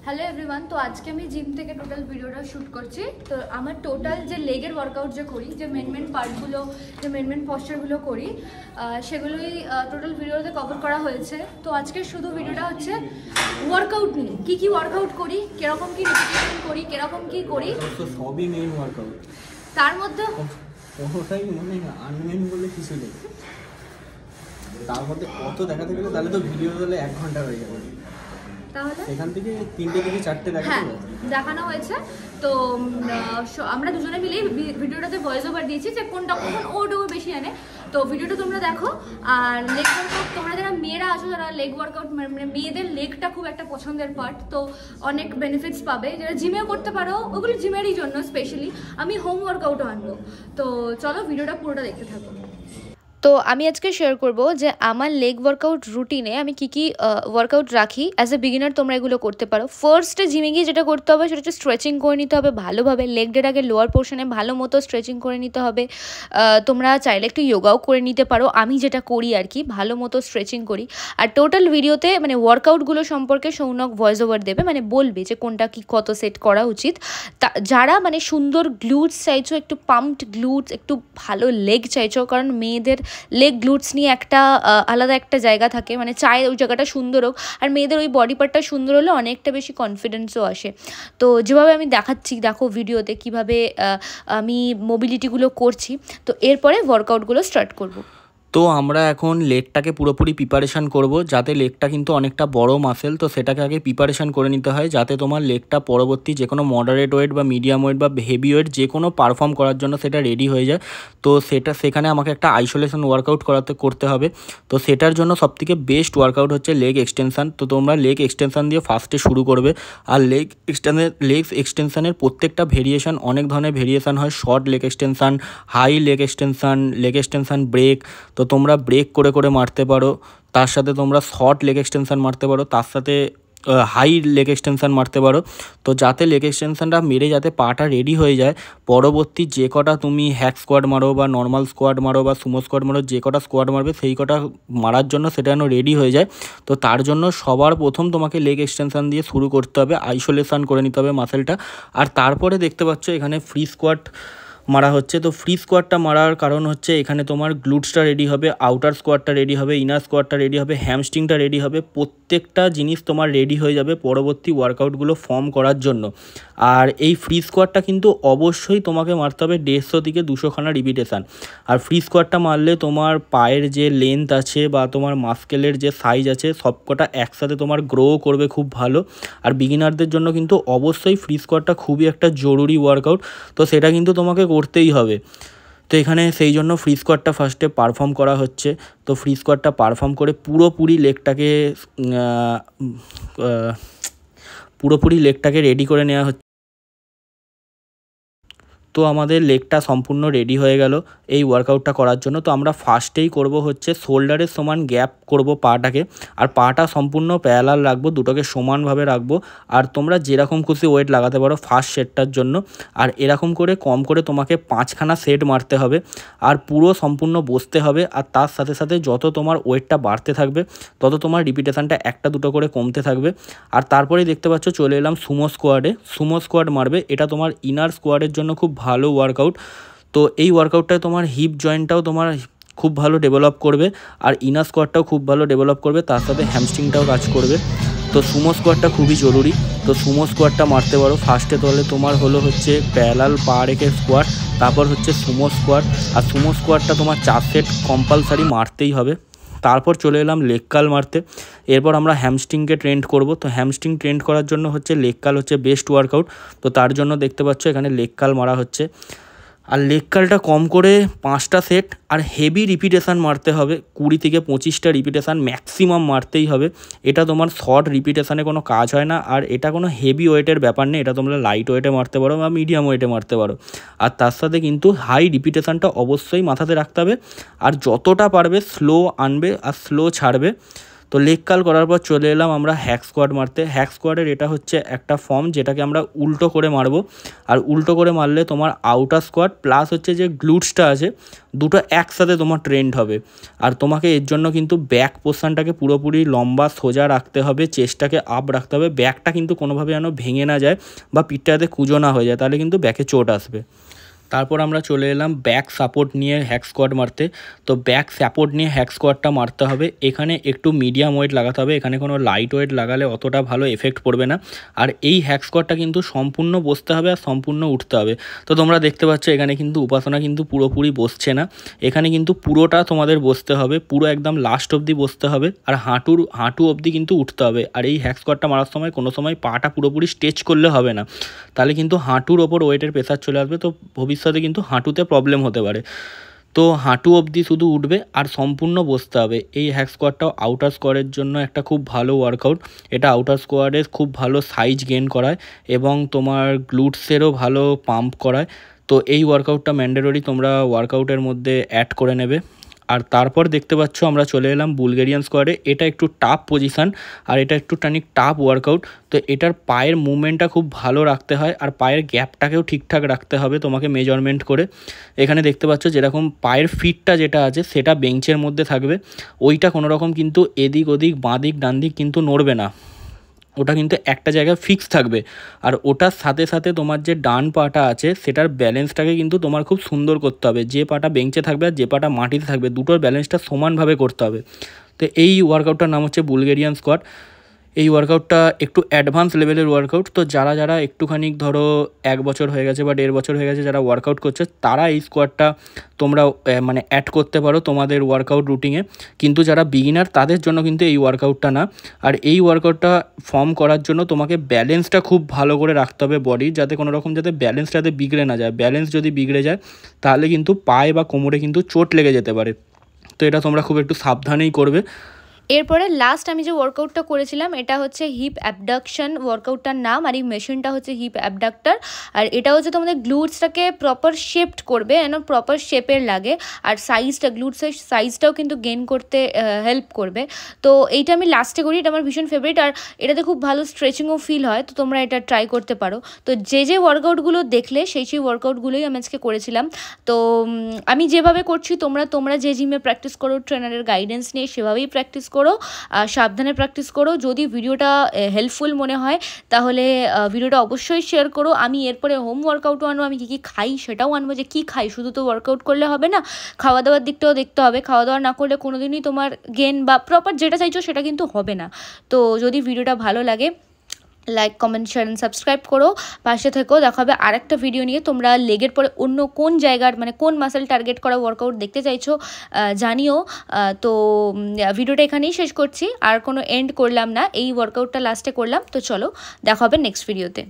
Hello everyone. তো আজকে আমি জিম থেকে টোটাল ভিডিওটা শ্যুট করছি। তো আমার টোটাল যে লেগের ওয়ার্কআউট যে করি, যে মেন পার্টগুলো, যে মেন পশ্চারগুলো করি, সেগুলোই টোটাল ভিডিওতে কভার করা হয়েছে। তো আজকে শুধু ভিডিওটা হচ্ছে ওয়ার্কআউট নিয়ে, কী ওয়ার্কআউট করি, কীরকম কী রিপিটেশন করি, কীরকম কী করি, সবই মেন ওয়ার্কআউট। তার মধ্যে কোনোটাই মানে আনমেন বলে কিছু নেই। তার মধ্যে কত দেখাতে গেলে তাহলে তো ভিডিও হলে 1 ঘন্টা হয়ে যাবে। তাহলে এখান থেকে 3টে থেকে 4টে দেখানো হয়েছে। তো আমরা দুজনে মিলেই ভিডিওটাতে ভয়েস ওভার দিয়েছি যে কোনটা কখন ওটুকু বেশি আনে। তো ভিডিওটা তোমরা দেখো। আর লেগ ওয়ার্কআউট, তোমরা যারা মেয়েরা আছো, যারা লেগ ওয়ার্কআউট মানে মেয়েদের লেগটা খুব একটা পছন্দের পার্ট, তো অনেক বেনিফিটস পাবে। যারা জিমেও করতে পারো, ওগুলো জিমেরই জন্য স্পেশালি। আমি হোম ওয়ার্কআউটও আনবো। তো চলো ভিডিওটা পুরোটা দেখতে থাকো। তো আমি আজকে শেয়ার করব যে আমার লেগ ওয়ার্কআউট রুটিনে আমি কী ওয়ার্কআউট রাখি। অ্যাজ এ বিগিনার তোমরা এগুলো করতে পারো। ফার্স্টে জিমে গিয়ে যেটা করতে হবে সেটা হচ্ছে স্ট্রেচিং করে নিতে হবে ভালোভাবে। লেগ ডের আগে লোয়ার পোর্শনে ভালো মতো স্ট্রেচিং করে নিতে হবে। তোমরা চাইলে একটু যোগাও করে নিতে পারো। আমি যেটা করি আর কি, ভালো মতো স্ট্রেচিং করি। আর টোটাল ভিডিওতে মানে ওয়ার্কআউটগুলো সম্পর্কে সৌনক ভয়েস ওভার দেবে, মানে বলবে যে কোনটা কি কত সেট করা উচিত। যারা মানে সুন্দর গ্লুটস চাইছো, একটু পাম্পড গ্লুটস, একটু ভালো লেগ চাইছো, কারণ মেয়েদের লেগ গ্লুটস নিয়ে একটা আলাদা একটা জায়গা থাকে, মানে চায় ওই জায়গাটা সুন্দর হোক। আর মেয়েদের ওই বডি পার্টটা সুন্দর হলে অনেকটা বেশি কনফিডেন্সও আসে। তো যেভাবে আমি দেখাচ্ছি দেখো ভিডিওতে কীভাবে আমি মোবিলিটিগুলো করছি। তো এরপরে ওয়ার্কআউটগুলো স্টার্ট করব। তো আমরা এখন লেগটাকে পুরোপুরি প্রিপারেশান করব, যাতে লেগটা কিন্তু অনেকটা বড় মাসেল, তো সেটাকে আগে প্রিপারেশান করে নিতে হয়, যাতে তোমার লেগটা পরবর্তী যে কোনো মডারেট ওয়েট বা মিডিয়াম ওয়েট বা হেভি ওয়েট যে কোনো পারফর্ম করার জন্য সেটা রেডি হয়ে যায়। তো সেখানে আমাকে একটা আইসোলেশন ওয়ার্কআউট করতে হবে। তো সেটার জন্য সবথেকে বেস্ট ওয়ার্কআউট হচ্ছে লেগ এক্সটেনশান। তো তোমরা লেগ এক্সটেনশান দিয়ে ফার্স্টে শুরু করবে। আর লেগ এক্সটেনশানের প্রত্যেকটা ভেরিয়েশান, অনেক ধরনের ভেরিয়েশান হয়। Short leg extension, high leg extension break. তো তোমরা ব্রেক করে করে মারতে পারো, তার সাথে তোমরা শর্ট লেগ এক্সটেনশান মারতে পারো, তার সাথে হাই লেগ এক্সটেনশান মারতে পারো। তো যাতে লেগ এক্সটেনশানটা মেরে যাতে পাটা রেডি হয়ে যায়, পরবর্তী যে কটা তুমি হ্যাক স্কোয়াড মারো বা নর্মাল স্কোয়াড মারো বা সুমো স্কোয়াড মারো, যে কটা স্কোয়াড মারবে সেই কটা মারার জন্য সেটা যেন রেডি হয়ে যায়। তো তার জন্য সবার প্রথম তোমাকে লেগ এক্সটেনশান দিয়ে শুরু করতে হবে, আইসোলেশন করে নিতে হবে মাসেলটা। আর তারপরে দেখতে পাচ্ছ এখানে ফ্রি স্কোয়াড মারা হচ্ছে। তো ফ্রি স্কোয়াডটা মারার কারণ হচ্ছে এখানে তোমার গ্লুটসটা রেডি হবে, আউটার স্কোয়াডটা রেডি হবে, ইনার স্কোয়াডটা রেডি হবে, হ্যামস্ট্রিংটা রেডি হবে। প্রত্যেকটা জিনিস তোমার রেডি হয়ে যাবে পরবর্তী ওয়ার্কআউটগুলো ফর্ম করার জন্য। আর এই ফ্রি স্কোয়াডটা কিন্তু অবশ্যই তোমাকে মারতে হবে 150 থেকে 200 খানা রিপিটেশান। আর ফ্রি স্কোয়াডটা মারলে তোমার পায়ের যে লেন্থ আছে বা তোমার মাস্কেলের যে সাইজ আছে সবকটা একসাথে তোমার গ্রো করবে খুব ভালো। আর বিগিনারদের জন্য কিন্তু অবশ্যই ফ্রি স্কোয়াডটা খুবই একটা জরুরি ওয়ার্কআউট, তো সেটা কিন্তু তোমাকে করতেই হবে। তো এখানে সেই জন্য ফ্রি স্কোয়াডটা ফার্স্টে পারফর্ম করা হচ্ছে। তো ফ্রি স্কোয়াডটা পারফর্ম করে পুরোপুরি লেগটাকে রেডি করে নেওয়া হচ্ছে। তো আমাদের লেগটা সম্পূর্ণ রেডি হয়ে গেল এই ওয়ার্কআউটটা করার জন্য। তো আমরা ফার্স্টেই করব হচ্ছে শোল্ডারের সমান গ্যাপ করব পাটাকে, আর পাটা সম্পূর্ণ প্যারালাল রাখবো, দুটোকে সমানভাবে রাখবো। আর তোমরা যেরকম খুশি ওয়েট লাগাতে পারো ফার্স্ট সেটটার জন্য। আর এরকম করে কম করে তোমাকে 5খানা সেট মারতে হবে, আর পুরো সম্পূর্ণ বসতে হবে। আর তার সাথে সাথে যত তোমার ওয়েটটা বাড়তে থাকবে তত তোমার রিপিটেশানটা 1-2 করে কমতে থাকবে। আর তারপরেই দেখতে পাচ্ছ চলে এলাম সুমো স্কোয়াডে। সুমো স্কোয়াড মারবে, এটা তোমার ইনার স্কোয়াডের জন্য খুব ভালো ওয়ার্কআউট। তো এই ওয়ার্কআউটটায় তোমার হিপ জয়েন্টটাও তোমার খুব ভালো ডেভেলপ করবে, আর ইনার স্কোয়াডটাও খুব ভালো ডেভেলপ করবে, তার সাথে হ্যামস্ট্রিংটাও কাজ করবে। তো সুমো স্কোয়াডটা খুবই জরুরি। তো সুমো স্কোয়াডটা মারতে পারো। ফার্স্টে তাহলে তোমার হচ্ছে প্যারালাল পা রেখে স্কোয়াড, তারপর হচ্ছে সুমো স্কোয়াড। আর সুমো স্কোয়াডটা তোমার 4 সেট কম্পালসারি মারতেই হবে। তারপর চলে এলাম লেগ কাল মারতে। এরপর আমরা হ্যামস্ট্রিংকে ট্রেন্ড করব। তো হ্যামস্ট্রিং ট্রেন্ড করার জন্য হচ্ছে লেগ কাল হচ্ছে বেস্ট ওয়ার্কআউট। তো তার জন্য দেখতে পাচ্ছ এখানে লেগ কাল মারা হচ্ছে। আর লেগ কালটা কম করে 5টা সেট আর হেভি রিপিটেশান মারতে হবে, 20 থেকে 25টা রিপিটেশান ম্যাক্সিমাম মারতেই হবে। এটা তোমার শর্ট রিপিটেশানে কোনো কাজ হয় না, আর এটা কোনো হেভি ওয়েটের ব্যাপার নেই, এটা তোমরা লাইট ওয়েটে মারতে পারো বা মিডিয়াম ওয়েটে মারতে পারো। আর তার সাথে কিন্তু হাই রিপিটেশানটা অবশ্যই মাথাতে রাখতে হবে, আর যতটা পারবে স্লো আনবে আর স্লো ছাড়বে। তো লেগ কার্ল করার পর চলে এলাম আমরা হ্যাক স্কোয়াড মারতে। হ্যাক স্কোয়াডের এটা হচ্ছে একটা ফর্ম যেটাকে আমরা উল্টো করে মারবো, আর উল্টো করে মারলে তোমার আউটার স্কোয়াড প্লাস হচ্ছে যে গ্লুটসটা আছে দুটো একসাথে তোমার ট্রেন্ড হবে। আর তোমাকে এর জন্য কিন্তু ব্যাক পোর্শনটাকে পুরোপুরি লম্বা সোজা রাখতে হবে, চেস্টটাকে আপ রাখতে হবে, ব্যাকটা কিন্তু কোনোভাবে যেন ভেঙে না যায় বা পিঠটা যাতে কুঁজো না হয়ে যায়, তাহলে কিন্তু ব্যাকে চোট আসবে। তারপর আমরা চলে এলাম ব্যাক সাপোর্ট নিয়ে হ্যাক স্কোয়াড মারতে। তো ব্যাক সাপোর্ট নিয়ে হ্যাক স্কোয়াডটা মারতে হবে। এখানে একটু মিডিয়াম ওয়েট লাগাতে হবে, এখানে কোনো লাইট ওয়েট লাগালে অতটা ভালো এফেক্ট পড়বে না। আর এই হ্যাক স্কোয়াডটা কিন্তু সম্পূর্ণ বসতে হবে আর সম্পূর্ণ উঠতে হবে। তো তোমরা দেখতে পাচ্ছ এখানে কিন্তু উপাসনা কিন্তু পুরোপুরি বসছে না, এখানে কিন্তু পুরোটা তোমাদের বসতে হবে, পুরো একদম লাস্ট অবধি বসতে হবে, আর হাঁটু অবধি কিন্তু উঠতে হবে। আর এই হ্যাক স্কোয়াডটা মারার সময় কোনো সময় পাটা পুরোপুরি স্ট্রেচ করলে হবে না, তাহলে কিন্তু হাঁটুর ওপর ওয়েটের প্রেসার চলে আসবে, তো ভবিষ্যতে কিন্তু হাঁটুতে প্রবলেম হতে পারে। তো হাঁটু অবধি শুধু উঠবে আর সম্পূর্ণ বসতে হবে। এই হ্যাক স্কোয়াডটাও আউটার স্কোয়াডের জন্য একটা খুব ভালো ওয়ার্কআউট। এটা আউটার স্কোয়াডের খুব ভালো সাইজ গেইন করায় এবং তোমার গ্লুটসেরও ভালো পাম্প করায়। তো এই ওয়ার্কআউটটা ম্যান্ডেটরি তোমরা ওয়ার্কআউটের মধ্যে অ্যাড করে নেবে। আর তারপর দেখতে পাচ্ছ আমরা চলে এলাম বুলগেরিয়ান স্কোয়াডে। এটা একটু টাফ পজিশান আর এটা একটু টাফ ওয়ার্কআউট। তো এটার পায়ের মুভমেন্টটা খুব ভালো রাখতে হয় আর পায়ের গ্যাপটাকেও ঠিকঠাক রাখতে হবে তোমাকে মেজারমেন্ট করে। এখানে দেখতে পাচ্ছ যেরকম পায়ের ফিটটা যেটা আছে সেটা বেঞ্চের মধ্যে থাকবে, ওইটা কোনো রকম কিন্তু এদিক ওদিক বাঁ দিক ডান দিক কিন্তু নড়বে না, ওটা কিন্তু একটা জায়গায় ফিক্স থাকবে। আর ওটার সাথে সাথে তোমার যে ডান পাটা আছে সেটার ব্যালেন্সটাকে কিন্তু তোমার খুব সুন্দর করতে হবে, যে পাটা বেঞ্চে থাকবে আর যে পাটা মাটিতে থাকবে দুটোর ব্যালেন্সটা সমানভাবে করতে হবে। তো এই ওয়ার্কআউটটার নাম হচ্ছে বুলগেরিয়ান স্কোয়াড। এই ওয়ার্কআউটটা একটু অ্যাডভান্স লেভেলের ওয়ার্কআউট। তো যারা একটুখানি ধরো 1 বছর হয়ে গেছে বা 1.5 বছর হয়ে গেছে যারা ওয়ার্কআউট করছে, তারা এই স্কোয়াডটা তোমরা মানে অ্যাড করতে পারো তোমাদের ওয়ার্কআউট রুটিনে। কিন্তু যারা বিগিনার তাদের জন্য কিন্তু এই ওয়ার্কআউটটা না। আর এই ওয়ার্কআউটটা ফর্ম করার জন্য তোমাকে ব্যালেন্সটা খুব ভালো করে রাখতে হবে বডির, যাতে কোনো রকম যাতে ব্যালেন্সটাতে বিগড়ে না যায়। ব্যালেন্স যদি বিগড়ে যায় তাহলে কিন্তু পায়ে বা কোমরে কিন্তু চোট লেগে যেতে পারে। তো এটা তোমরা খুব একটু সাবধানেই করবে। এরপরে লাস্ট আমি যে ওয়ার্কআউটটা করেছিলাম এটা হচ্ছে হিপ অ্যাবডাকশন ওয়ার্কআউটটার নাম, আর এই মেশিনটা হচ্ছে হিপ অ্যাবডাক্টার। আর এটা হচ্ছে তোমাদের গ্লুটসটাকে প্রপার শেপড করবে, যেন প্রপার শেপের লাগে। আর সাইজটা গ্লুটসের সাইজটাও কিন্তু গেইন করতে হেল্প করবে। তো এইটা আমি লাস্টে করি, এটা আমার ভীষণ ফেভারিট। আর এটাতে খুব ভালো স্ট্রেচিংও ফিল হয়, তো তোমরা এটা ট্রাই করতে পারো। তো যে ওয়ার্কআউটগুলো দেখলে সেই ওয়ার্কআউটগুলোই আমি আজকে করেছিলাম। তো আমি যেভাবে করছি তোমরা যে জিমে প্র্যাকটিস করো ট্রেনারের গাইডেন্স নিয়ে সেভাবেই প্র্যাকটিস করো, সাবধানে প্র্যাকটিস করো। যদি ভিডিওটা হেল্পফুল মনে হয় তাহলে ভিডিওটা অবশ্যই শেয়ার করো। আমি এরপরে হোম ওয়ার্কআউটও আনবো, আমি কী খাই সেটাও আনবো, যে কী খাই শুধু তো ওয়ার্কআউট করলে হবে না, খাওয়া দাওয়ার দিকটাও দেখতে হবে। খাওয়া দাওয়া না করলে কোনো দিনই তোমার গেন বা প্রপার যেটা চাইছো সেটা কিন্তু হবে না। তো যদি ভিডিওটা ভালো লাগে like comment share and subscribe করো, পাশে থেকেও দেখা হবে আরেকটা ভিডিও নিয়ে। তোমরা লেগের পরে অন্য কোন জায়গার মানে কোন মাসেল টার্গেট করা ওয়ার্কআউট দেখতে চাইছো জানিও। তো ভিডিওটা এখানেই শেষ করছি, আর কোনো এন্ড করলাম না, এই ওয়ার্কআউটটা লাস্টে করলাম। তো চলো দেখা হবে নেক্সট ভিডিওতে।